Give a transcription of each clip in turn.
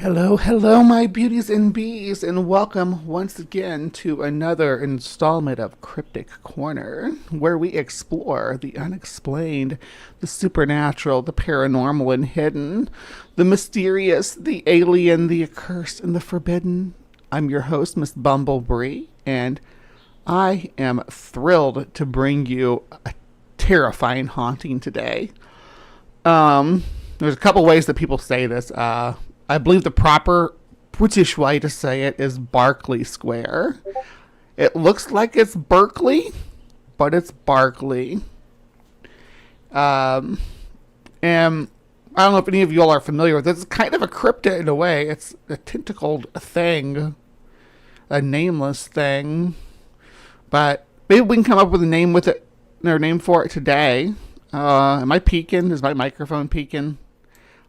Hello, hello, my beauties and bees, and welcome once again to another installment of Cryptic Corner, where we explore the unexplained, the supernatural, the paranormal and hidden, the mysterious, the alien, the accursed, and the forbidden. I'm your host, Miss Bumblebee, and I am thrilled to bring you a terrifying haunting today. There's a couple ways that people say this. I believe the proper British way to say it is Berkeley Square. It looks like it's Berkeley, but it's Berkeley. And I don't know if any of you all are familiar with this. It's kind of a cryptid in a way. It's a tentacled thing, a nameless thing. But maybe we can come up with a name with it, or name for it today. Am I peaking? Is my microphone peaking?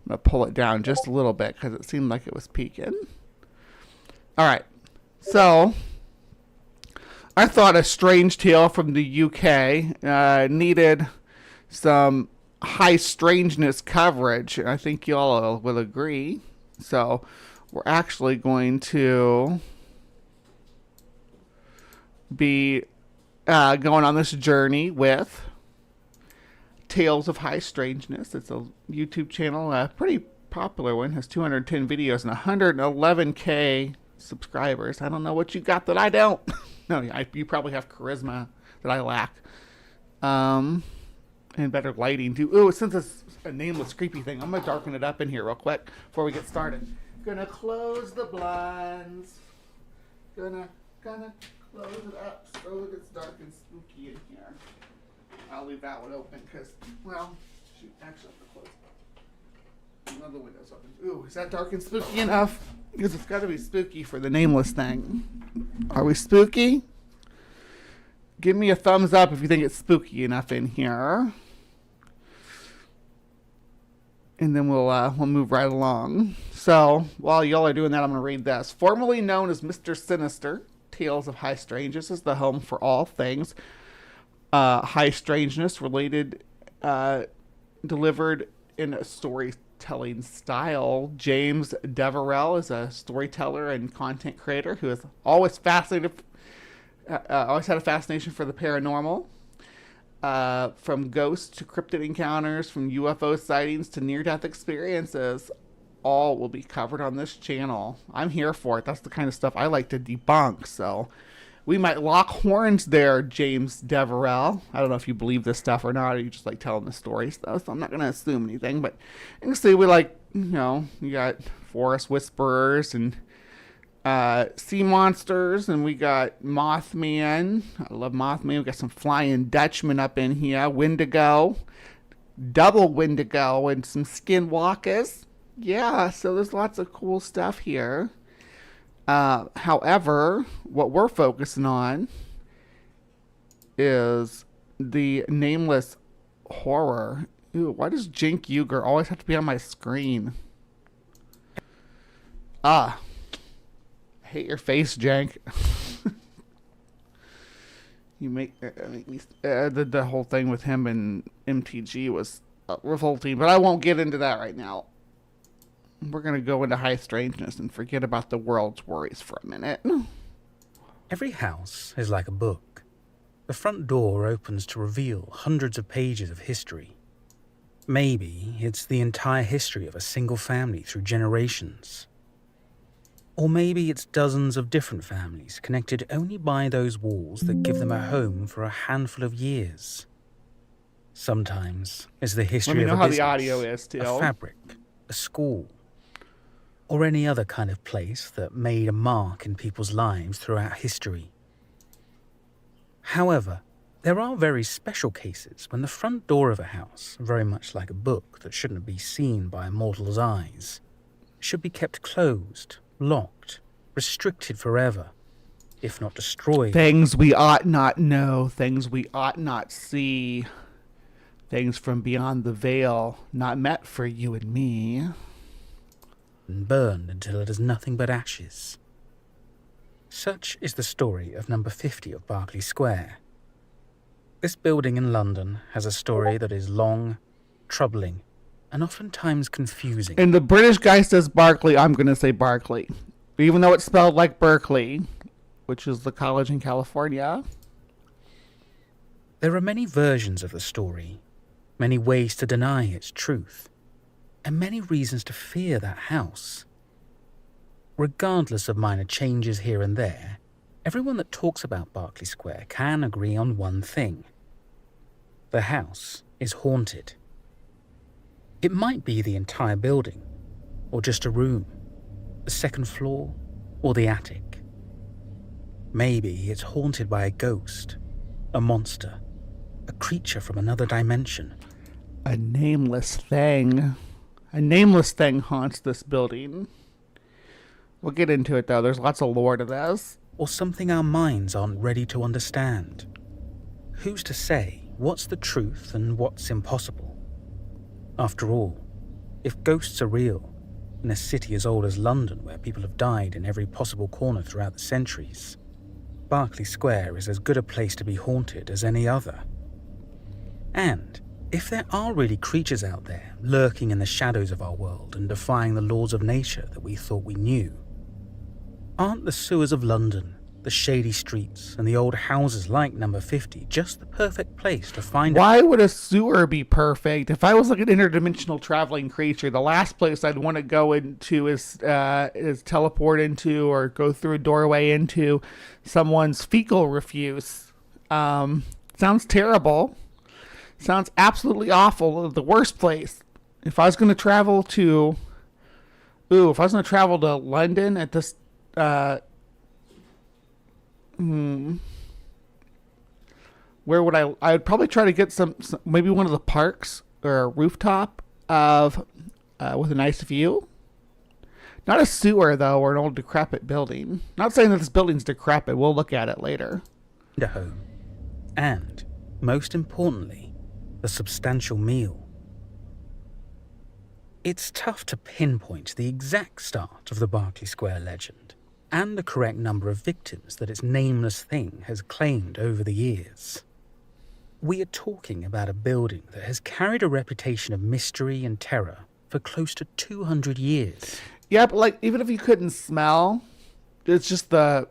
I'm going to pull it down just a little bit because it seemed like it was peaking. All right. So, I thought a strange tale from the UK needed some high strangeness coverage. And I think y'all will agree. So, we're actually going to be going on this journey with Tales of High Strangeness. It's a YouTube channel, a pretty popular one, has 210 videos and 111k subscribers. I don't know what you got that I don't. No, you probably have charisma that I lack. And better lighting too. Ooh, since it's a nameless creepy thing, I'm gonna darken it up in here real quick before we get started. Gonna close the blinds. Gonna close it up so that it's dark and spooky in here. I'll leave that one open because, well, shoot, actually, I'm going to close another window's open. Ooh, is that dark and spooky enough? Because it's got to be spooky for the nameless thing. Are we spooky? Give me a thumbs up if you think it's spooky enough in here. And then we'll move right along. So, while y'all are doing that, I'm going to read this. Formerly known as Mr. Sinister, Tales of High Strangeness is the home for all things high strangeness related, delivered in a storytelling style. James Deverell is a storyteller and content creator who has always always had a fascination for the paranormal. From ghosts to cryptid encounters, from UFO sightings to near-death experiences, all will be covered on this channel. I'm here for it. That's the kind of stuff I like to debunk, so we might lock horns there, James Deverell. I don't know if you believe this stuff or not, or you just like telling the stories, though, so I'm not going to assume anything. But you can see we like, you got forest whisperers and sea monsters, and we got Mothman. I love Mothman. We got some Flying Dutchman up in here, Wendigo, double Wendigo, and some skinwalkers. Yeah, so there's lots of cool stuff here. However, what we're focusing on is the nameless horror. Ooh, why does Jink Uger always have to be on my screen? I hate your face, Jank. You make me. The whole thing with him and MTG was revolting, but I won't get into that right now. We're going to go into high strangeness and forget about the world's worries for a minute. Every house is like a book. The front door opens to reveal hundreds of pages of history. Maybe it's the entire history of a single family through generations. Or maybe it's dozens of different families connected only by those walls that give them a home for a handful of years. Sometimes it's the history of a business, the audio is, a fabric, a school, or any other kind of place that made a mark in people's lives throughout history. However, there are very special cases when the front door of a house, very much like a book that shouldn't be seen by a mortal's eyes, should be kept closed, locked, restricted forever, if not destroyed. Things we ought not know, things we ought not see, things from beyond the veil, not meant for you and me. And burned until it is nothing but ashes. Such is the story of number 50 of Berkeley Square. This building in London has a story that is long, troubling, and oftentimes confusing. And the British guy says Berkeley, I'm going to say Berkeley. Even though it's spelled like Berkeley, which is the college in California. There are many versions of the story, many ways to deny its truth, and many reasons to fear that house. Regardless of minor changes here and there, everyone that talks about Berkeley Square can agree on one thing. The house is haunted. It might be the entire building, or just a room, the second floor, or the attic. Maybe it's haunted by a ghost, a monster, a creature from another dimension. A nameless thing. A nameless thing haunts this building. We'll get into it, though. There's lots of lore to this. Or something our minds aren't ready to understand. Who's to say what's the truth and what's impossible? After all, if ghosts are real, in a city as old as London where people have died in every possible corner throughout the centuries, Berkeley Square is as good a place to be haunted as any other. And if there are really creatures out there lurking in the shadows of our world and defying the laws of nature that we thought we knew, aren't the sewers of London, the shady streets, and the old houses like number 50 just the perfect place to find Why would a sewer be perfect? If I was like an interdimensional traveling creature, the last place I'd want to go into is teleport into or go through a doorway into someone's fecal refuse. Sounds terrible. Sounds absolutely awful. The worst place. If I was going to travel to London at this, where would I would probably try to get some maybe one of the parks or a rooftop of, with a nice view. Not a sewer, though, or an old decrepit building. Not saying that this building's decrepit. We'll look at it later. a home. And, most importantly, a substantial meal. It's tough to pinpoint the exact start of the Berkeley Square legend and the correct number of victims that its nameless thing has claimed over the years. We are talking about a building that has carried a reputation of mystery and terror for close to 200 years. Yeah, but like even if you couldn't smell, it's just the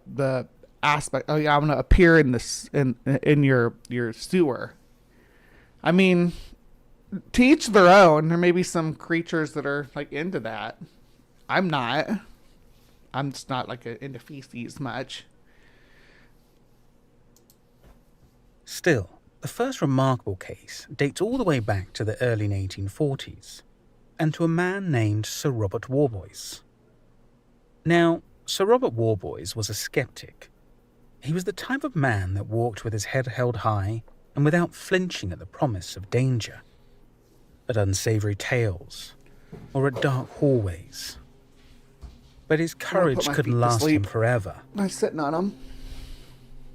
aspect. Oh yeah, I'm gonna appear in this in your sewer. I mean, to each their own. There may be some creatures that are like into that. I'm not. I'm just not like into feces much. Still, the first remarkable case dates all the way back to the early 1840s, and to a man named Sir Robert Warboys. Now, Sir Robert Warboys was a skeptic. He was the type of man that walked with his head held high and without flinching at the promise of danger, at unsavory tales, or at dark hallways. But his courage couldn't last him forever. I'm sitting on him.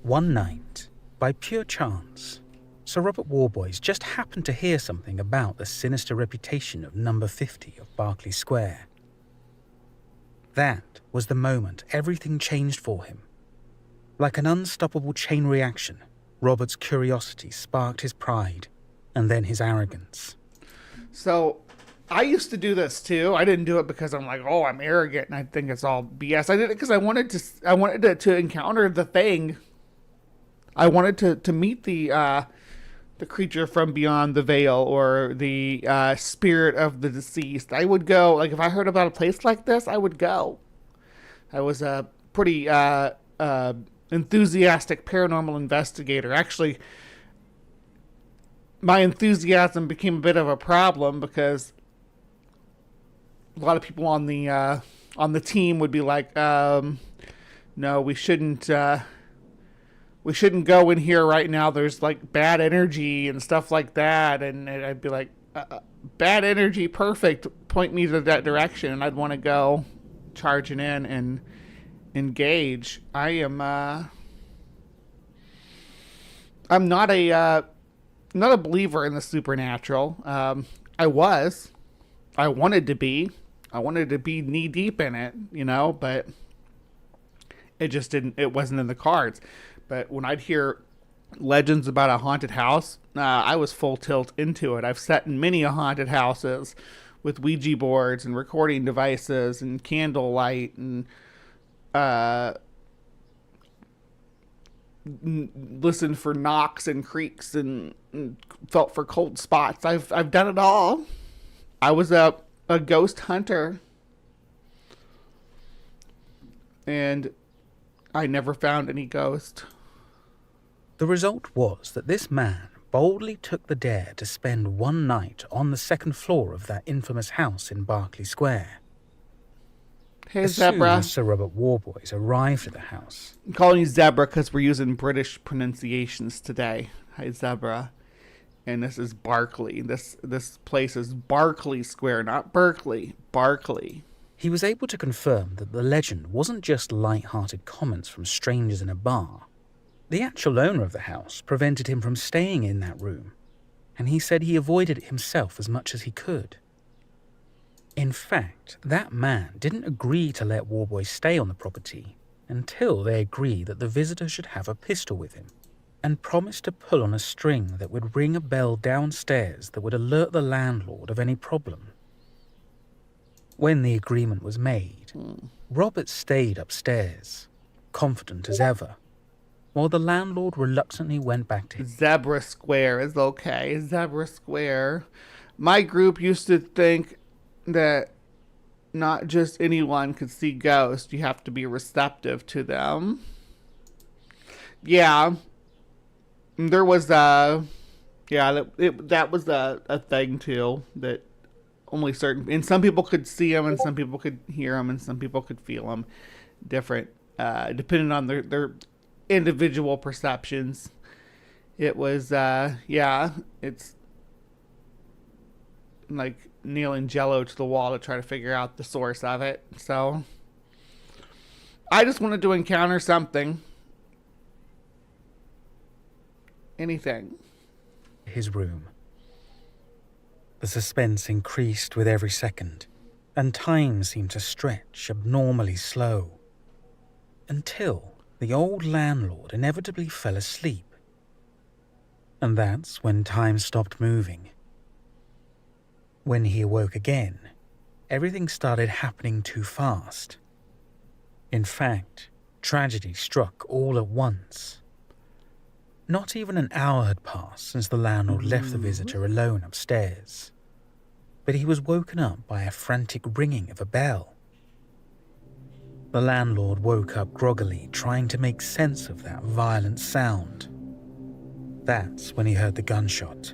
One night, by pure chance, Sir Robert Warboys just happened to hear something about the sinister reputation of number 50 of Berkeley Square. That was the moment everything changed for him. Like an unstoppable chain reaction, Robert's curiosity sparked his pride, and then his arrogance. So, I used to do this too. I didn't do it because I'm like, oh, I'm arrogant and I think it's all BS. I did it because I wanted to encounter the thing. I wanted to meet the creature from beyond the veil, or the spirit of the deceased. I would go, like if I heard about a place like this, I would go. I was a pretty enthusiastic paranormal investigator. Actually, my enthusiasm became a bit of a problem because a lot of people on the team would be like, no, we shouldn't go in here right now. There's like bad energy and stuff like that. And I'd be like, bad energy, perfect. Point me to that direction. And I'd want to go charging in and engage. I'm not a believer in the supernatural. I wanted to be knee deep in it, but it just didn't. It wasn't in the cards. But when I'd hear legends about a haunted house, I was full tilt into it. I've sat in many haunted houses with Ouija boards and recording devices and candlelight and uh, listened for knocks and creaks and felt for cold spots. I've done it all. I was a ghost hunter, and I never found any ghost. The result was that this man boldly took the dare to spend one night on the second floor of that infamous house in Berkeley Square. Hey, As soon Zebra. as Sir Robert Warboys arrived at the house, I'm calling you Zebra because we're using British pronunciations today. Hi, Zebra. And this is Berkeley. This place is Berkeley Square, not Berkeley. Berkeley. he was able to confirm that the legend wasn't just light-hearted comments from strangers in a bar. The actual owner of the house prevented him from staying in that room, and he said he avoided it himself as much as he could. In fact, that man didn't agree to let Warboy stay on the property until they agreed that the visitor should have a pistol with him, and promised to pull on a string that would ring a bell downstairs that would alert the landlord of any problem. When the agreement was made, Robert stayed upstairs, confident as ever, while the landlord reluctantly went back to his... Zebra Square is okay. Zebra Square. My group used to think that not just anyone could see ghosts. You have to be receptive to them. Yeah. There was that was a thing too, that only certain, and some people could see them and some people could hear them and some people could feel them different, depending on their individual perceptions. It was it's like nailing jello to the wall to try to figure out the source of it. So I just wanted to encounter something. Anything. his room. The suspense increased with every second, and time seemed to stretch abnormally slow, until the old landlord inevitably fell asleep. And that's when time stopped moving. When he awoke again, everything started happening too fast. In fact, tragedy struck all at once. Not even an hour had passed since the landlord left the visitor alone upstairs, but he was woken up by a frantic ringing of a bell. The landlord woke up groggily, trying to make sense of that violent sound. That's when he heard the gunshot.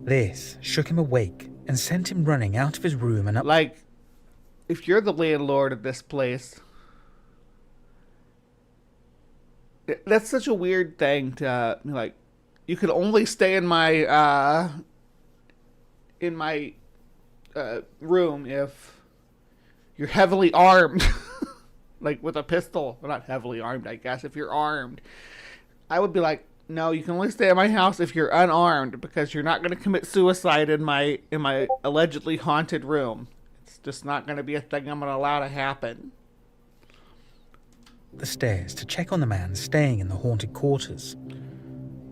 This shook him awake and sent him running out of his room and up... Like, if you're the landlord of this place, that's such a weird thing to, like, you can only stay in my room if you're heavily armed. Like with a pistol. Well, not heavily armed, I guess. If you're armed, I would be like, no, you can only stay at my house if you're unarmed, because you're not going to commit suicide in my allegedly haunted room. It's just not going to be a thing I'm going to allow to happen. The stairs to check on the man staying in the haunted quarters,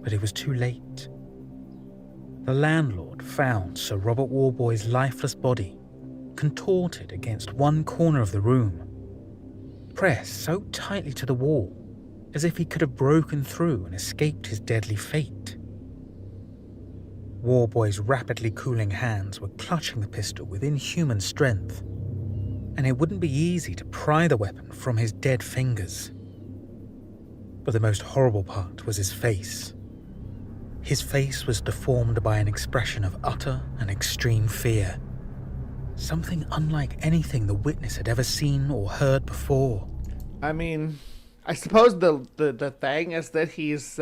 but it was too late. The landlord found Sir Robert Warboy's lifeless body, contorted against one corner of the room, pressed so tightly to the wall as if he could have broken through and escaped his deadly fate. Warboy's rapidly cooling hands were clutching the pistol with inhuman strength, and it wouldn't be easy to pry the weapon from his dead fingers. But the most horrible part was his face. His face was deformed by an expression of utter and extreme fear, something unlike anything the witness had ever seen or heard before. I mean, I suppose the thing is that he's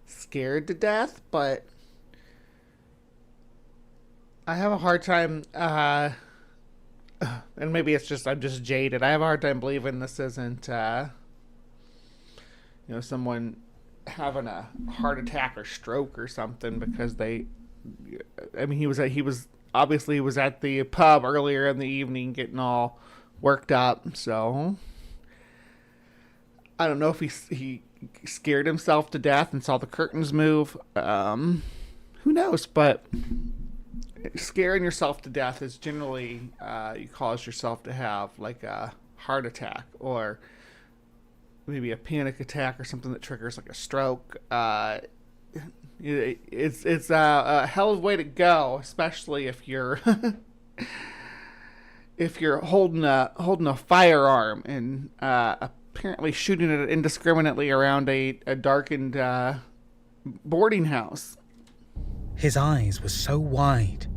scared to death, but I have a hard time, and maybe it's just, I'm just jaded. I have a hard time believing this isn't, someone having a heart attack or stroke or something, because he was obviously at the pub earlier in the evening getting all worked up, so I don't know if he scared himself to death and saw the curtains move. Who knows? But scaring yourself to death is generally you cause yourself to have like a heart attack or maybe a panic attack or something that triggers like a stroke. It's a hell of a way to go, especially if you're if you're holding a firearm and apparently shooting it indiscriminately around a darkened boarding house. His eyes were so wide,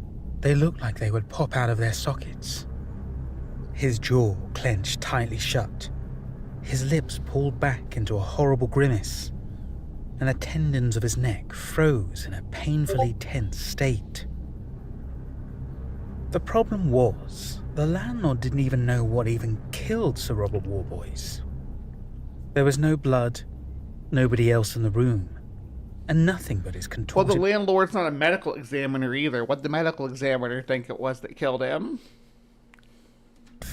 they looked like they would pop out of their sockets. His jaw clenched tightly shut, his lips pulled back into a horrible grimace, and the tendons of his neck froze in a painfully tense state. The problem was, the landlord didn't even know what even killed Sir Robert Warboys. There was no blood, nobody else in the room, and nothing but his contorted... Well, the landlord's not a medical examiner either. What did the medical examiner think it was that killed him?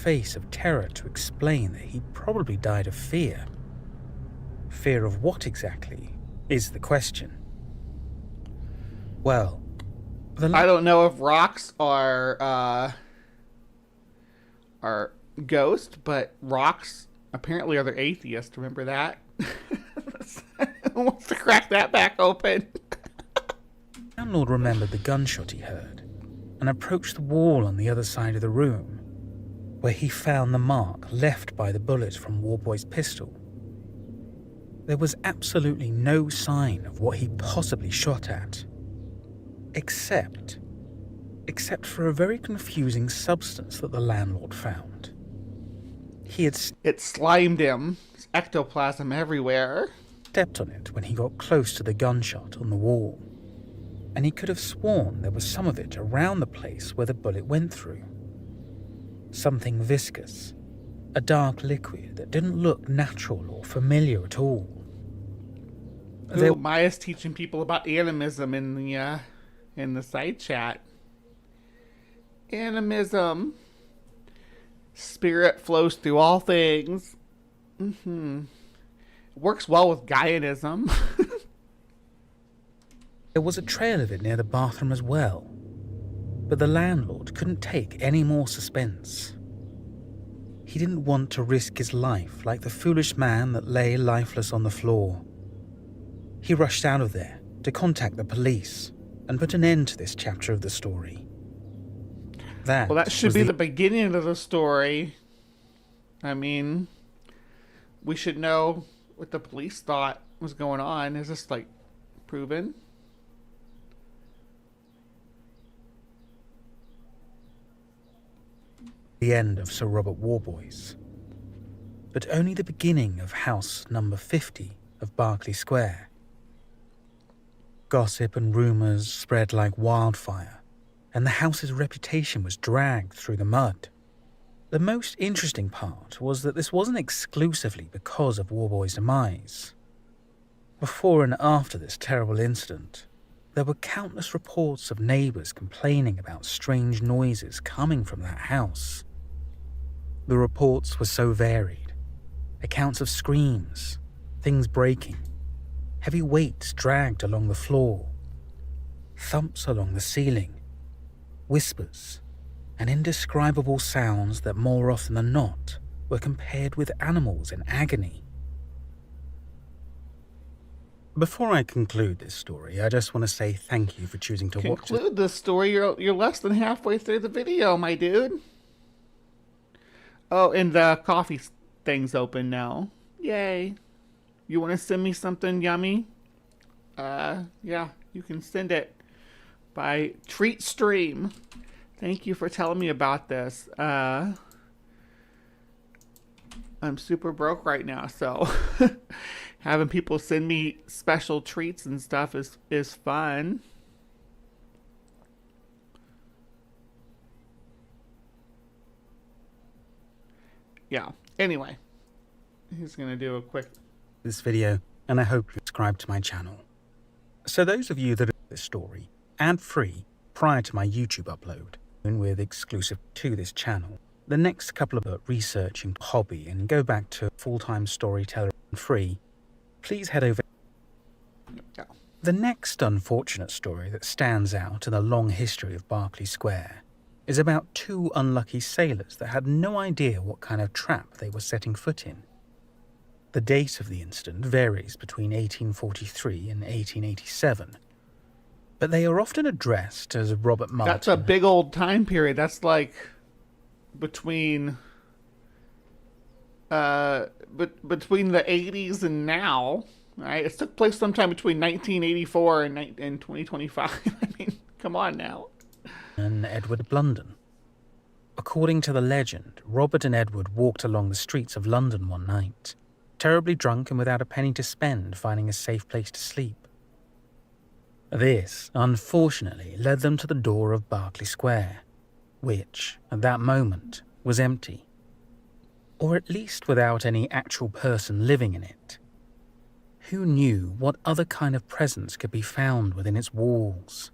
face of terror to explain that he probably died of fear. Fear of what exactly is the question. Well, I don't know if rocks are ghosts, but rocks apparently are the atheists. Remember that? Who wants to crack that back open? The landlord remembered the gunshot he heard and approached the wall on the other side of the room, where he found the mark left by the bullet from Warboy's pistol. There was absolutely no sign of what he possibly shot at, except for a very confusing substance that the landlord found. It slimed him. There's ectoplasm everywhere. Stepped on it when he got close to the gunshot on the wall, and he could have sworn there was some of it around the place where the bullet went through. Something viscous, a dark liquid that didn't look natural or familiar at all. Maya's teaching people about animism in the side chat. Animism. Spirit flows through all things. Works well with Gaianism. There was a trail of it near the bathroom as well, but the landlord couldn't take any more suspense. He didn't want to risk his life like the foolish man that lay lifeless on the floor. He rushed out of there to contact the police and put an end to this chapter of the story. That should be the beginning of the story. I mean, we should know what the police thought was going on. Is this, like, proven? The end of Sir Robert Warboys, but only the beginning of house number 50 of Berkeley Square. Gossip and rumours spread like wildfire, and the house's reputation was dragged through the mud. The most interesting part was that this wasn't exclusively because of Warboy's demise. Before and after this terrible incident, there were countless reports of neighbours complaining about strange noises coming from that house. The reports were so varied. Accounts of screams, things breaking, heavy weights dragged along the floor, thumps along the ceiling, whispers, and indescribable sounds that more often than not were compared with animals in agony. Before I conclude this story, I just want to say thank you for choosing to watch it. Conclude this story? You're less than halfway through the video, my dude. Oh, and the coffee thing's open now. Yay. You want to send me something yummy? Yeah, you can send it by Treat Stream. Thank you for telling me about this. I'm super broke right now, so having people send me special treats and stuff is fun. Yeah. Anyway, he's gonna do a quick this video, and I hope you subscribe to my channel. So those of you that are this story ad-free prior to my YouTube upload, and with exclusive to this channel, the next couple of researching hobby and go back to full-time storyteller and free, please head over. Yeah. The next unfortunate story that stands out in the long history of Berkeley Square is about two unlucky sailors that had no idea what kind of trap they were setting foot in. The date of the incident varies between 1843 and 1887, but they are often addressed as Robert Martin. That's a big old time period. That's like between between the 80s and now, right? It took place sometime between 1984 and 2025. I mean, come on now. And Edward Blunden. According to the legend, Robert and Edward walked along the streets of London one night, terribly drunk and without a penny to spend finding a safe place to sleep. This, unfortunately, led them to the door of Berkeley Square, which, at that moment, was empty. Or at least without any actual person living in it. Who knew what other kind of presence could be found within its walls?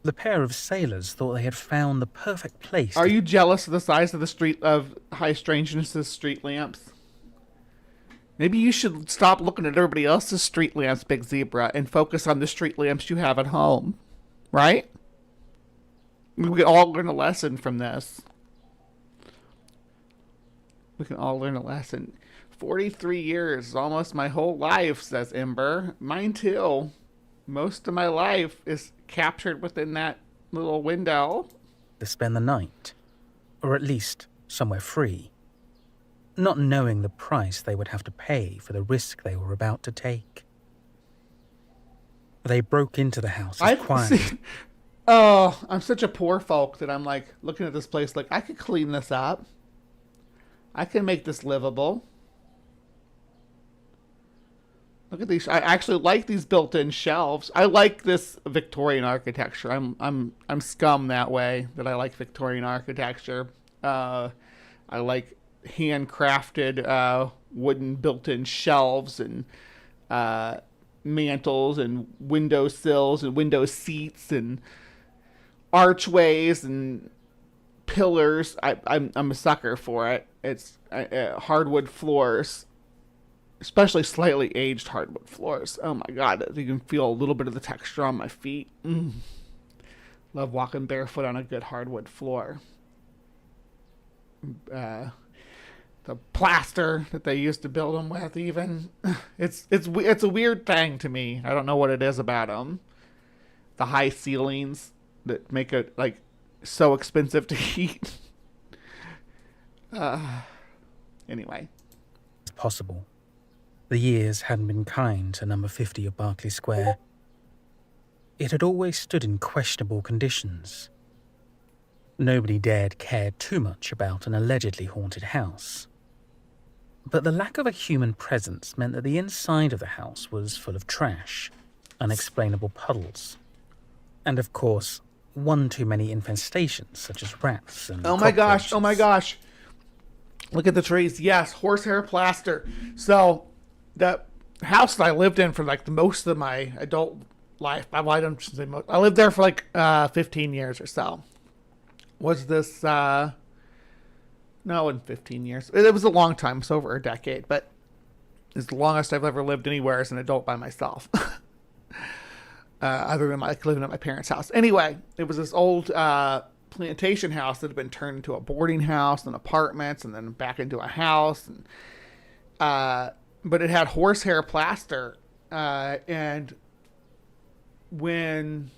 The pair of sailors thought they had found the perfect place. Are you jealous of the size of the street of High Strangeness's street lamps? Maybe you should stop looking at everybody else's street lamps, Big Zebra, and focus on the street lamps you have at home. Right? We can all learn a lesson from this. We can all learn a lesson. 43 years, almost my whole life, says Ember. Mine too. Most of my life is captured within that little window. To spend the night, or at least somewhere free, not knowing the price they would have to pay for the risk they were about to take. They broke into the house as quietly. Oh, I'm such a poor folk that I'm like looking at this place like I could clean this up. I can make this livable. Look at these. I actually like these built-in shelves. I like this Victorian architecture. I'm scum that way, that I like Victorian architecture. I like handcrafted wooden built-in shelves and mantles and window sills and window seats and archways and pillars. I'm a sucker for it. It's hardwood floors. Especially slightly aged hardwood floors. Oh my god, you can feel a little bit of the texture on my feet. Love walking barefoot on a good hardwood floor. The plaster that they used to build them with, even it's a weird thing to me. I don't know what it is about them. The high ceilings that make it like so expensive to heat. Anyway, It's possible. The years hadn't been kind to number 50 of Berkeley Square. It had always stood in questionable conditions. Nobody dared care too much about an allegedly haunted house. But the lack of a human presence meant that the inside of the house was full of trash, unexplainable puddles, and of course, one too many infestations such as rats and oh my gosh, cockroaches. Look at the trees. Yes, horsehair plaster. So the house that I lived in for like the most of my adult life, I lived there for like 15 years or so. Was this no, it wasn't 15 years. It was a long time. It's over a decade, but it's the longest I've ever lived anywhere as an adult by myself. Other than like living at my parents' house. Anyway, it was this old plantation house that had been turned into a boarding house and apartments and then back into a house. And but it had horsehair plaster. And when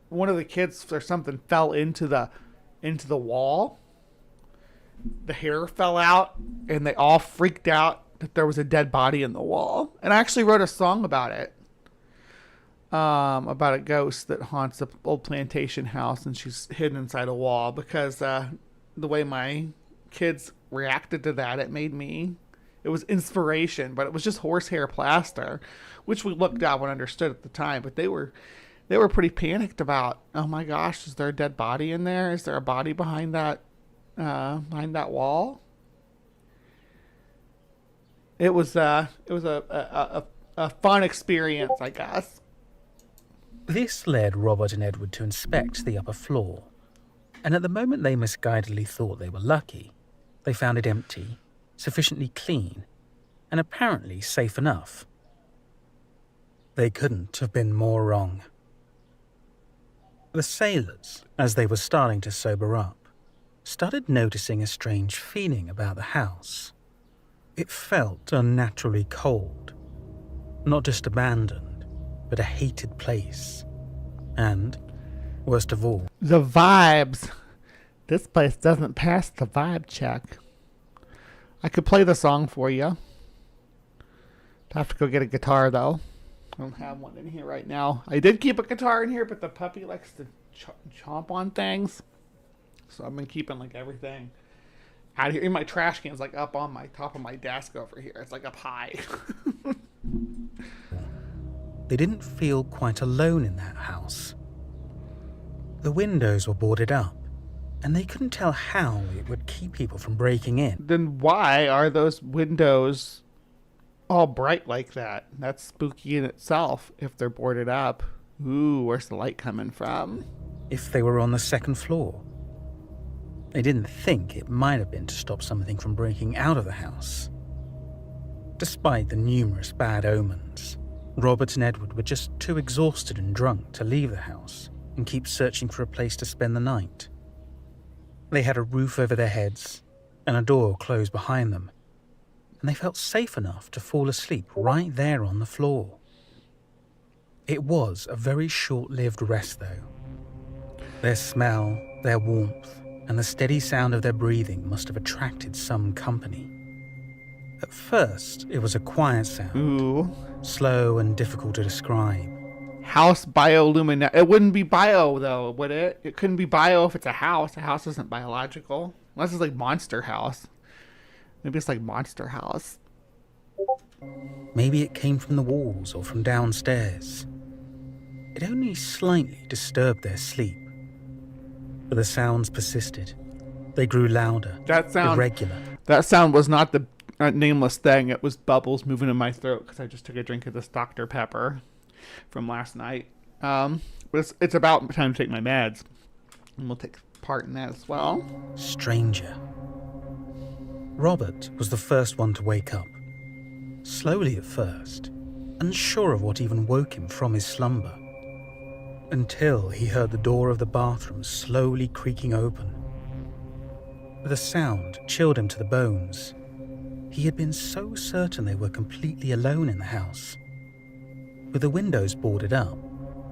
one of the kids or something fell into the wall, the hair fell out and they all freaked out that there was a dead body in the wall. And I actually wrote a song about it. About a ghost that haunts the old plantation house and she's hidden inside a wall because the way my kids reacted to that, it was inspiration, but it was just horsehair plaster, which we looked at and understood at the time, but they were pretty panicked about, oh my gosh, is there a dead body in there? Is there a body behind that wall? It was a fun experience, I guess. This led Robert and Edward to inspect the upper floor, and at the moment they misguidedly thought they were lucky, they found it empty, sufficiently clean, and apparently safe enough. They couldn't have been more wrong. The sailors, as they were starting to sober up, started noticing a strange feeling about the house. It felt unnaturally cold. Not just abandoned, but a hated place. And, worst of all, the vibes. This place doesn't pass the vibe check. I could play the song for you. I have to go get a guitar, though. I don't have one in here right now. I did keep a guitar in here, but the puppy likes to chomp on things. So I've been keeping like everything out of here. In my trash can's like up on my top of my desk over here. It's like up high. they didn't feel quite alone in that house. The windows were boarded up, and they couldn't tell how it would keep people from breaking in. Then why are those windows all bright like that? That's spooky in itself if they're boarded up. Ooh, where's the light coming from? If they were on the second floor. They didn't think it might have been to stop something from breaking out of the house. Despite the numerous bad omens, Robert and Edward were just too exhausted and drunk to leave the house and keep searching for a place to spend the night. They had a roof over their heads and a door closed behind them, and they felt safe enough to fall asleep right there on the floor. It was a very short-lived rest, though. Their smell, their warmth, and the steady sound of their breathing must have attracted some company. At first, it was a quiet sound, Ooh. slow and difficult to describe. House bioluminescence. It wouldn't be bio, though, would it? It couldn't be bio if it's a house. A house isn't biological. Unless it's like Monster House. Maybe it's like Monster House. Maybe it came from the walls or from downstairs. It only slightly disturbed their sleep. But the sounds persisted. They grew louder, irregular. That sound was not the Nameless thing. It was bubbles moving in my throat because I just took a drink of this Dr. Pepper from last night. But it's about time to take my meds. And we'll take part in that as well. Stranger. Robert was the first one to wake up. Slowly at first, unsure of what even woke him from his slumber. Until he heard the door of the bathroom slowly creaking open. The sound chilled him to the bones. He had been so certain they were completely alone in the house. With the windows boarded up,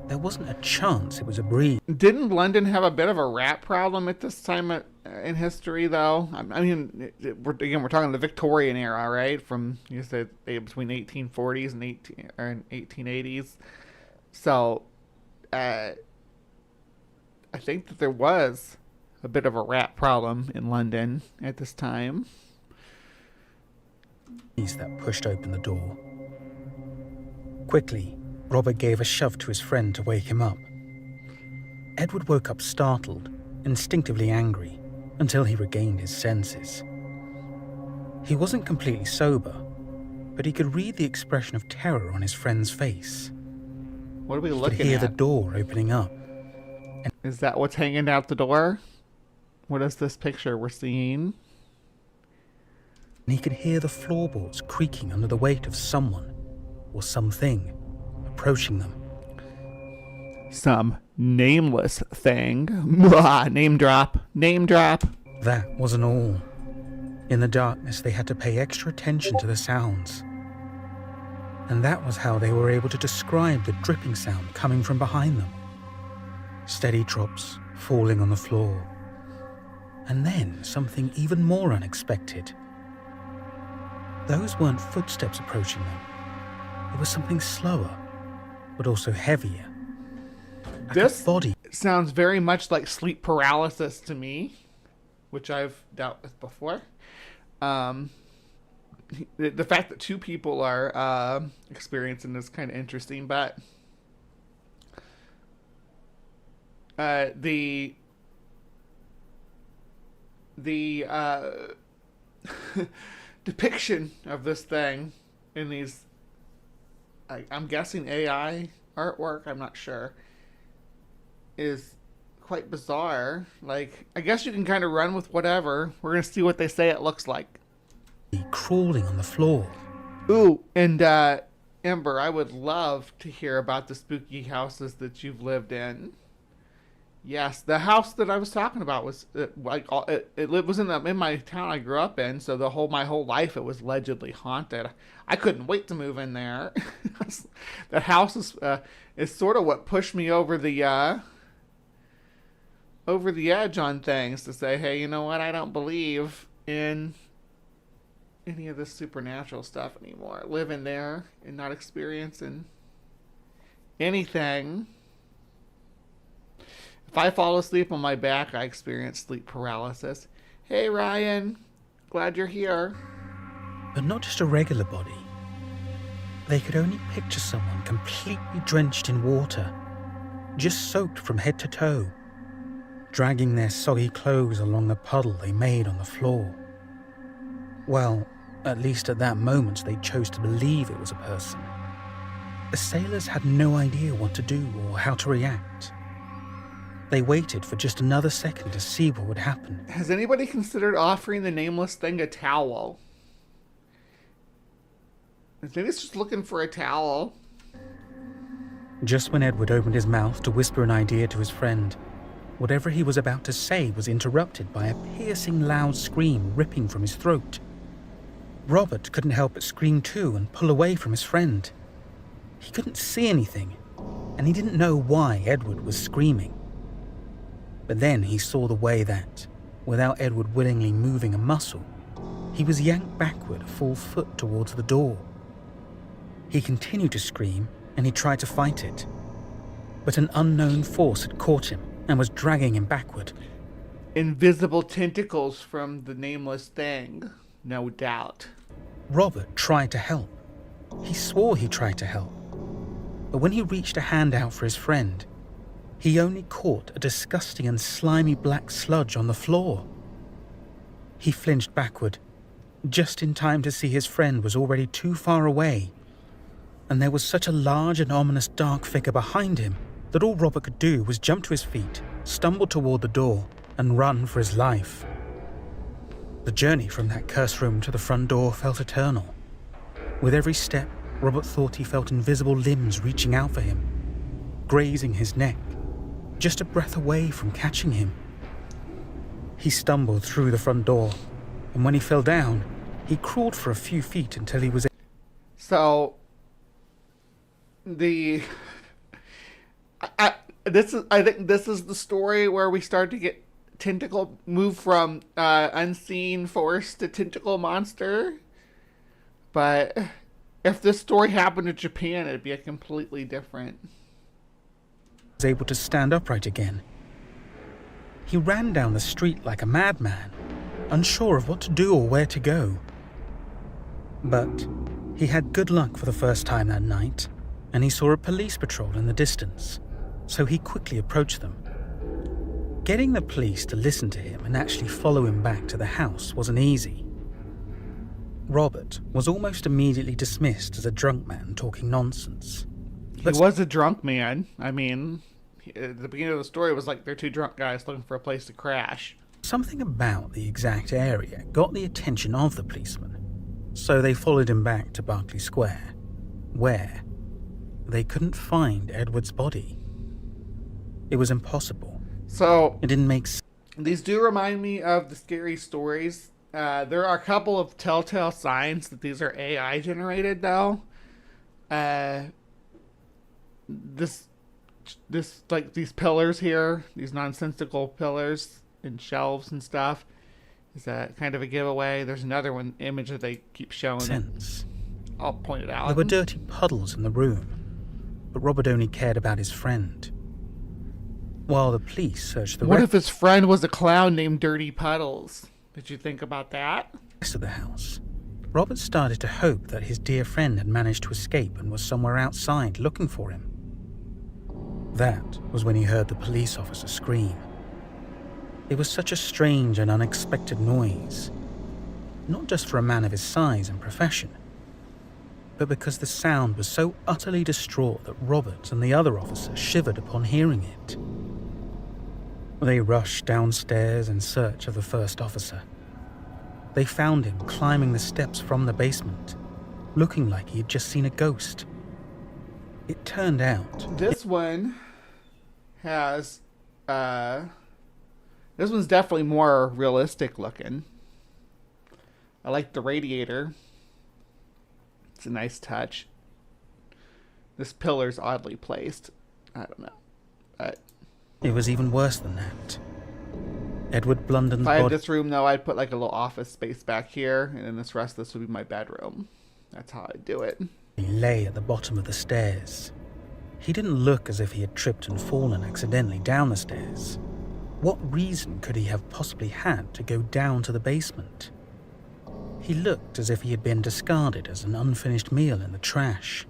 there wasn't a chance it was a breeze. Didn't London have a bit of a rat problem at this time in history, though? I mean, we're talking the Victorian era, right? From, you said, between 1840s and 1880s. So, I think that there was a bit of a rat problem in London at this time. That pushed open the door. Quickly, Robert gave a shove to his friend to wake him up. Edward woke up startled, instinctively angry, until he regained his senses. He wasn't completely sober, but he could read the expression of terror on his friend's face. What are we looking at? He could hear the door opening up. Is that what's hanging out the door? What is this picture we're seeing? And he could hear the floorboards creaking under the weight of someone or something approaching them. Some nameless thing. Mwah, name drop. Name drop. That wasn't all. In the darkness, they had to pay extra attention to the sounds. And that was how they were able to describe the dripping sound coming from behind them. Steady drops falling on the floor. And then something even more unexpected. Those weren't footsteps approaching them. It was something slower, but also heavier. Like this body sounds very much like sleep paralysis to me, which I've dealt with before. The fact that two people are experiencing this is kind of interesting, but the depiction of this thing in these, I'm guessing AI artwork, I'm not sure, is quite bizarre. Like, I guess you can kind of run with whatever. We're going to see what they say it looks like. crawling on the floor. Ooh, and Ember, I would love to hear about the spooky houses that you've lived in. Yes, the house that I was talking about was it was in my town I grew up in. So my whole life it was allegedly haunted. I couldn't wait to move in there. That house is sort of what pushed me over the edge on things to say, hey, you know what? I don't believe in any of this supernatural stuff anymore. Living there and not experiencing anything. If I fall asleep on my back, I experience sleep paralysis. Hey, Ryan. Glad you're here. But not just a regular body. They could only picture someone completely drenched in water, just soaked from head to toe, dragging their soggy clothes along the puddle they made on the floor. Well, at least at that moment they chose to believe it was a person. The sailors had no idea what to do or how to react. They waited for just another second to see what would happen. Has anybody considered offering the nameless thing a towel? Maybe it's just looking for a towel. Just when Edward opened his mouth to whisper an idea to his friend, whatever he was about to say was interrupted by a piercing loud scream ripping from his throat. Robert couldn't help but scream too and pull away from his friend. He couldn't see anything, and he didn't know why Edward was screaming. But then he saw the way that, without Edward willingly moving a muscle, he was yanked backward a full foot towards the door. He continued to scream, and he tried to fight it. But an unknown force had caught him and was dragging him backward. Invisible tentacles from the nameless thing, no doubt. Robert tried to help. He swore he tried to help. But when he reached a hand out for his friend, he only caught a disgusting and slimy black sludge on the floor. He flinched backward, just in time to see his friend was already too far away, and there was such a large and ominous dark figure behind him that all Robert could do was jump to his feet, stumble toward the door, and run for his life. The journey from that cursed room to the front door felt eternal. With every step, Robert thought he felt invisible limbs reaching out for him, grazing his neck, just a breath away from catching him. He stumbled through the front door, and when he fell down, he crawled for a few feet until he was... So, I think this is the story where we start to get move from unseen force to tentacle monster. But if this story happened in Japan, it'd be a completely different... was able to stand upright again. He ran down the street like a madman, unsure of what to do or where to go. But he had good luck for the first time that night, and he saw a police patrol in the distance, so he quickly approached them. Getting the police to listen to him and actually follow him back to the house wasn't easy. Robert was almost immediately dismissed as a drunk man talking nonsense. He was a drunk man. I mean, at the beginning of the story, it was like they're two drunk guys looking for a place to crash. Something about the exact area got the attention of the policeman, so they followed him back to Berkeley Square, where they couldn't find Edward's body. It was impossible. So, it didn't make sense. These do remind me of the scary stories. There are a couple of telltale signs that these are AI generated, though. This like these pillars here, these nonsensical pillars and shelves and stuff, is that kind of a giveaway. There's another image that they keep showing. I'll point it out. There were dirty puddles in the room, but Robert only cared about his friend. While the police searched the What if his friend was a clown named Dirty Puddles? Did you think about that? Rest of the house, Robert started to hope that his dear friend had managed to escape and was somewhere outside looking for him. That was when he heard the police officer scream. It was such a strange and unexpected noise, not just for a man of his size and profession, but because the sound was so utterly distraught that Robert and the other officer shivered upon hearing it. They rushed downstairs in search of the first officer. They found him climbing the steps from the basement, looking like he had just seen a ghost. It turned out This one has, this one's definitely more realistic looking. I like the radiator. It's a nice touch. This pillar's oddly placed. I don't know. it was even worse than that. Edward Blunden's If I had body this room, though, I'd put like a little office space back here, and then this rest of this would be my bedroom. That's how I'd do it. lay at the bottom of the stairs. He didn't look as if he had tripped and fallen accidentally down the stairs. What reason could he have possibly had to go down to the basement? He looked as if he had been discarded as an unfinished meal in the trash.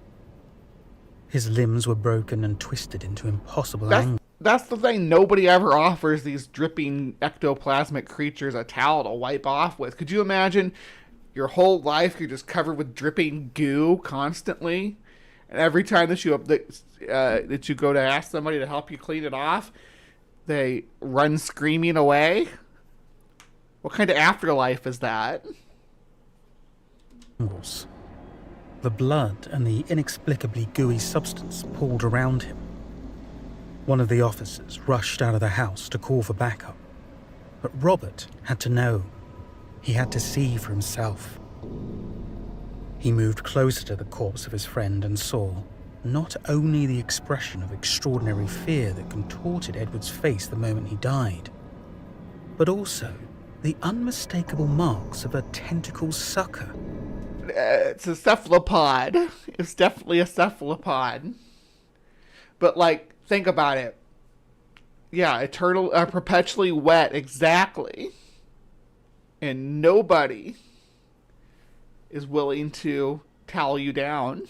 His limbs were broken and twisted into impossible angles. That's the thing. Nobody ever offers these dripping ectoplasmic creatures a towel to wipe off with. Could you imagine your whole life you're just covered with dripping goo constantly? And every time that you go to ask somebody to help you clean it off, they run screaming away? What kind of afterlife is that? The blood and the inexplicably gooey substance pooled around him. One of the officers rushed out of the house to call for backup. But Robert had to know. He had to see for himself. He moved closer to the corpse of his friend and saw not only the expression of extraordinary fear that contorted Edward's face the moment he died, but also the unmistakable marks of a tentacle sucker. It's a cephalopod. It's definitely a cephalopod. But, like, think about it. Yeah, perpetually wet, exactly. And nobody is willing to towel you down.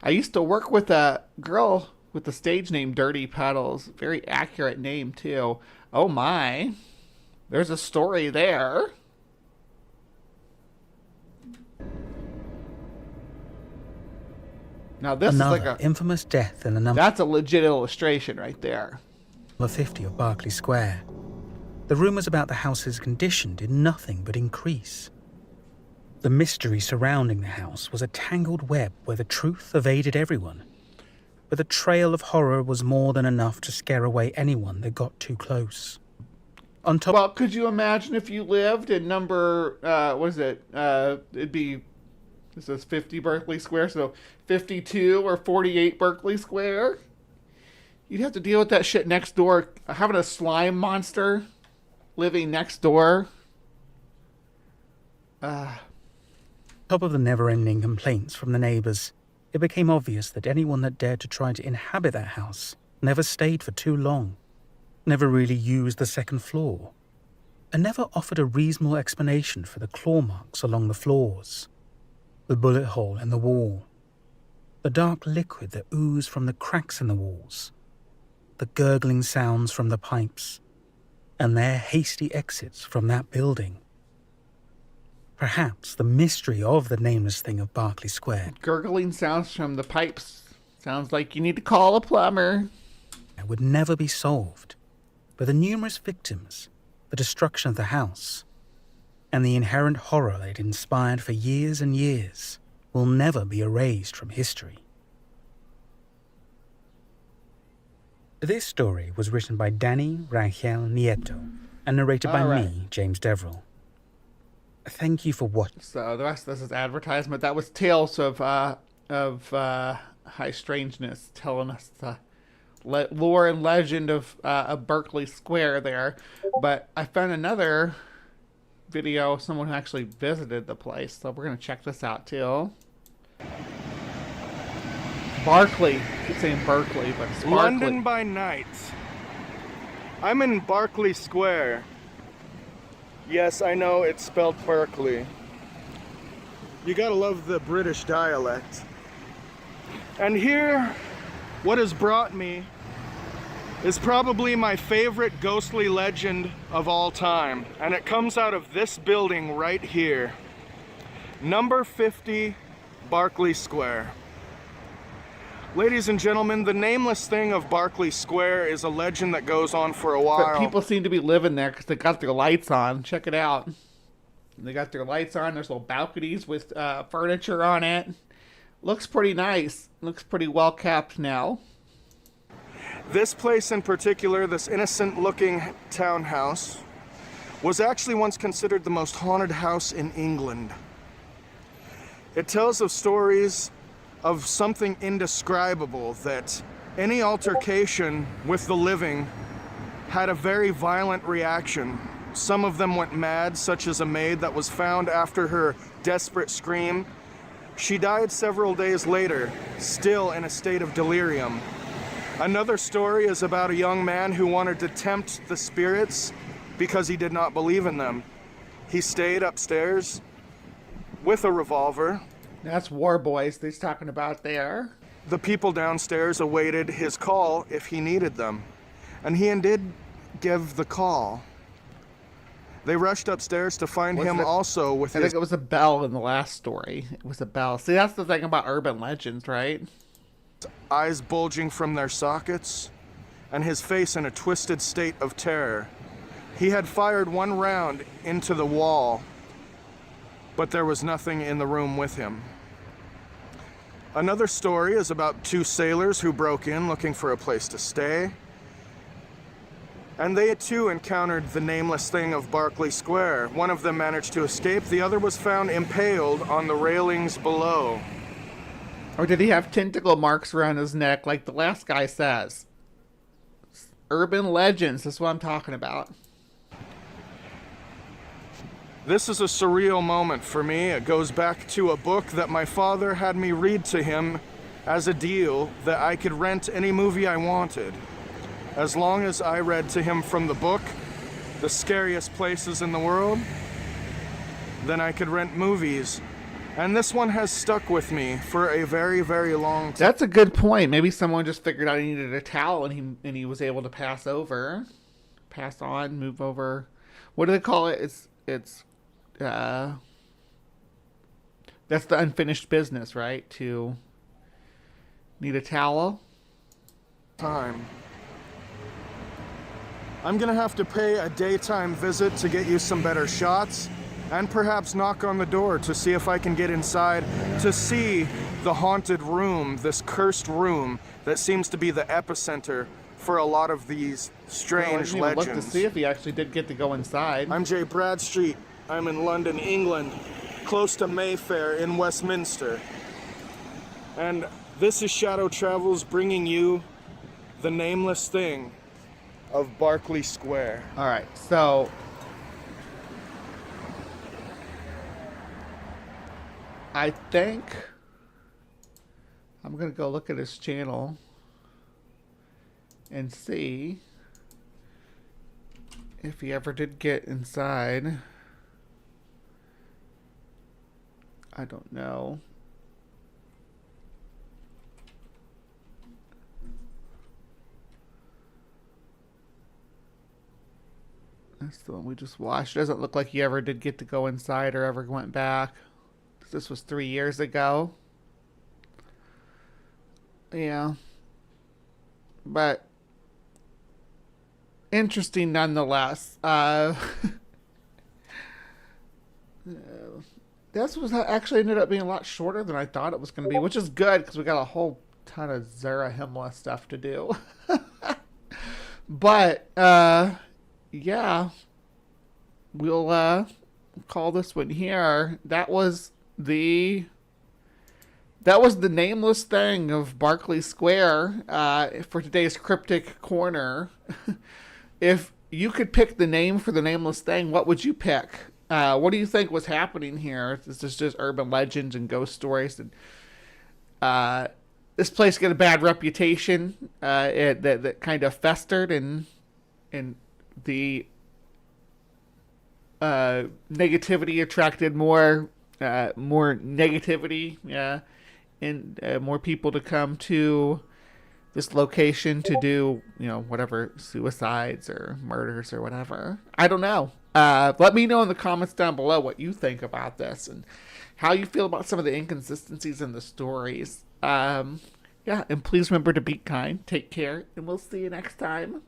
I used to work with a girl with the stage name Dirty Puddles. Very accurate name, too. Oh, my. There's a story there. Now this Another is like a infamous death in the number. That's a legit illustration right there. 50 of Berkeley Square. The rumors about the house's condition did nothing but increase. The mystery surrounding the house was a tangled web where the truth evaded everyone. But the trail of horror was more than enough to scare away anyone that got too close. Well, could you imagine if you lived in number, it'd be, this is 50 Berkeley Square, so 52 or 48 Berkeley Square? You'd have to deal with that shit next door. Having a slime monster living next door. Top of the never-ending complaints from the neighbors, it became obvious that anyone that dared to try to inhabit that house never stayed for too long, never really used the second floor, and never offered a reasonable explanation for the claw marks along the floors, the bullet hole in the wall, the dark liquid that oozed from the cracks in the walls, the gurgling sounds from the pipes, and their hasty exits from that building. Perhaps the mystery of the nameless thing of Berkeley Square. Gurgling sounds from the pipes. Sounds like you need to call a plumber. Would never be solved, but the numerous victims, the destruction of the house, and the inherent horror it inspired for years and years will never be erased from history. This story was written by Danny Rangel Nieto and narrated by me, James Deverill. Thank you for watching. So the rest of this is advertisement. That was Tales of High Strangeness, telling us the lore and legend of Berkeley Square there. But I found another video of someone who actually visited the place, so we're gonna check this out too. Berkeley. I keep saying Berkeley, but it's Berkeley. London by night. I'm in Berkeley Square. Yes, I know it's spelled Berkeley. You gotta love the British dialect. And here, what has brought me is probably my favorite ghostly legend of all time. And it comes out of this building right here. Number 50, Berkeley Square. Ladies and gentlemen, the nameless thing of Berkeley Square is a legend that goes on for a while. But people seem to be living there because they got their lights on. Check it out. They got their lights on. There's little balconies with furniture on it. Looks pretty nice. Looks pretty well kept now. This place in particular, this innocent-looking townhouse, was actually once considered the most haunted house in England. It tells of stories of something indescribable, that any altercation with the living had a very violent reaction. Some of them went mad, such as a maid that was found after her desperate scream. She died several days later, still in a state of delirium. Another story is about a young man who wanted to tempt the spirits because he did not believe in them. He stayed upstairs with a revolver. That's War Boys he's talking about there. The people downstairs awaited his call if he needed them. And he did give the call. They rushed upstairs to find him also with I think it was a bell in the last story. It was a bell. See, that's the thing about urban legends, right? eyes bulging from their sockets, and his face in a twisted state of terror. He had fired one round into the wall, but there was nothing in the room with him. Another story is about two sailors who broke in looking for a place to stay. And they too encountered the nameless thing of Berkeley Square. One of them managed to escape, the other was found impaled on the railings below. Or did he have tentacle marks around his neck like the last guy says? Urban legends, that's what I'm talking about. This is a surreal moment for me. It goes back to a book that my father had me read to him as a deal that I could rent any movie I wanted. As long as I read to him from the book, the scariest places in the world, then I could rent movies. And this one has stuck with me for a very, very long time. That's a good point. Maybe someone just figured out he needed a towel and he was able to pass on, move over. What do they call it? It's that's the unfinished business, right? To need a towel. I'm gonna have to pay a daytime visit to get you some better shots, and perhaps knock on the door to see if I can get inside to see the haunted room, this cursed room that seems to be the epicenter for a lot of these strange legends. Look to see if he actually did get to go inside. I'm Jay Bradstreet. I'm in London, England, close to Mayfair in Westminster. And this is Shadow Travels bringing you the nameless thing of Berkeley Square. All right, so I think I'm gonna go look at his channel and see if he ever did get inside. I don't know. That's the one we just watched. It doesn't look like he ever did get to go inside or ever went back. This was 3 years ago. Yeah. But interesting nonetheless. This was actually ended up being a lot shorter than I thought it was going to be, which is good because we got a whole ton of Zarahemla stuff to do. But yeah, we'll call this one here. That was the nameless thing of Berkeley Square for today's Cryptic Corner. If you could pick the name for the nameless thing, what would you pick? What do you think was happening here? Is this just urban legends and ghost stories? And this place got a bad reputation that kind of festered, and the negativity attracted more negativity, and more people to come to this location to do, whatever, suicides or murders or whatever. I don't know. Let me know in the comments down below what you think about this and how you feel about some of the inconsistencies in the stories. And please remember to be kind, take care, and we'll see you next time.